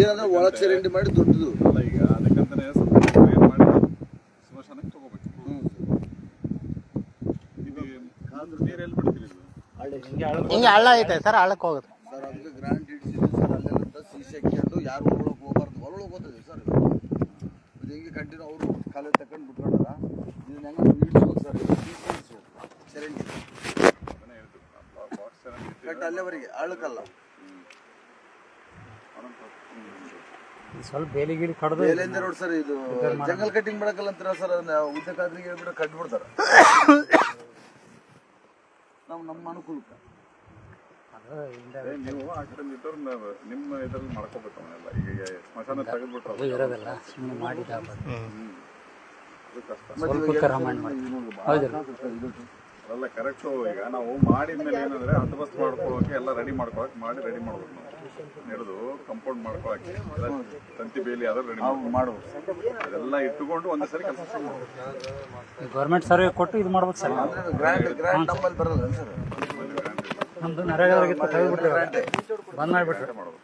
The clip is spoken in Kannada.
ಏನಂದ್ರೆ ಒಳ ಚರಂಡಿ ಮಾಡಿ ದೊಡ್ಡದು ಅಲ್ಲ, ಈಗ ಅದಕ್ಕಂತಾನೆ ಕ್ಲಿಯರ್ ಮಾಡಿ ಸ್ಮಶಾನಕ್ಕೆ ತಗೋಬೇಕು. ನೀರು ಎಲ್ಲಿ ಬಿಡ್ತೀರಿ? ಹಿಂಗೆ ಹಳ್ಳ ಐತೆ ಸರ್, ಹಳ್ಳಕ್ಕೆ ಹೋಗುತ್ತೆ ಸರ್. ಅದಕ್ಕೆ ಗ್ರಾಂಟ್ ಇಡಿಸಿದ್ವಿ ಸರ್. ಅಲ್ಲೆಲ್ಲ ಸೀಸೆ ಹಾಕ್ಕೊಂಡು ಯಾರು ಒಳಗೆ ಹೋಗ್ಬಾರ್ದು, ಒಳಗೆ ಹೋಗ್ತದೆ ಸರ್. ಇದು ಹಿಂಗೆ ಕಂಟಿನ್ಯೂ ಅವರು ಕಾಲ ತಗೊಂಡು ಬಿಟ್ಕೊಂಡಾರ. ಇದನ್ನ ಹೆಂಗೆ ಇಡಿಸ್ಬೇಕು ಸರ್, ಚರಂಡಿ ಕಟ್ ಅಲ್ಲೇವರೆಗೆ ಹಳ್ಳಕ್ಕಲ್ಲ. ಸ್ವಲ್ಪ ಬೇಲಿ ಗಿಡಿ ಕಡ್ದು ಬೇಲಿಂದ ರೋಡ್ ಸರ್. ಇದು ಜಂಗಲ್ ಕಟಿಂಗ್ ಮಾಡಕ್ಕಲ್ಲ ಅಂತಾರ ಸರ್. ಉದ್ದಕ್ಕಾದ್ರಿಗೆ ಹೇಳ್ಬಿಟ್ಟು ಕಟ್ ಬಿಡ್ತಾರ ನಮ್ಮ ಅನುಕೂಲಕ್ಕೆ. ನೀವು ಆ ಕಡೆ ನಿಂತವ್ರು ನಿಮ್ಮ ಇದ್ರಲ್ಲಿ ಮಾಡ್ಕೋಬೇಕು ಅವನ್ನೆಲ್ಲ. ಈಗ ಸ್ಮಶಾನ ತೆಗೆದ್ಬಿಟ್ರೆ ಇರೋದಲ್ಲ, ಸುಮ್ಮನೆ ಮಾಡಿದ ಅಲ್ಲ ಕರೆಕ್ಟು. ಈಗ ನಾವು ಮಾಡಿದ್ಮೇಲೆ ಏನಂದ್ರೆ ಹಂದೋಬಸ್ತ್ ಮಾಡ್ಕೊಳ್ಳೋಕೆ ಎಲ್ಲ ರೆಡಿ ಮಾಡ್ಕೊಳಕ್ಕೆ ರೆಡಿ ಮಾಡ್ಬೇಕು. ನಾವು ಹಿಡಿದು ಕಂಪೌಂಡ್ ಮಾಡ್ಕೊಳಕ್ಕೆ ತಂತಿ ಬೇಲಿ ಅದ್ರ ರೆಡಿ ಮಾಡ್ಬೋದು. ಅದೆಲ್ಲ ಇಟ್ಟುಕೊಂಡು ಒಂದೇ ಸರಿ ಕೆಲಸ ಶುರು ಮಾಡ್ಬೇಕು. ಗೌರ್ಮೆಂಟ್ ಸರ್ವೆ ಕೊಟ್ಟು ಇದು ಮಾಡ್ಬೇಕು ಸರ್. ಗ್ರಾಂಟ್ ನಮ್ಮಲ್ಲಿ ಬರಲ್ಲ ಸರ್. ನಮ್ದು ನರೇಗಾಗಿತ್ತು ತೆಗೆದ್ಬಿಟ್ಟು ಬಂದ್ ಮಾಡಿಬಿಟ್ರೆ ಮಾಡ್ಬೋದು.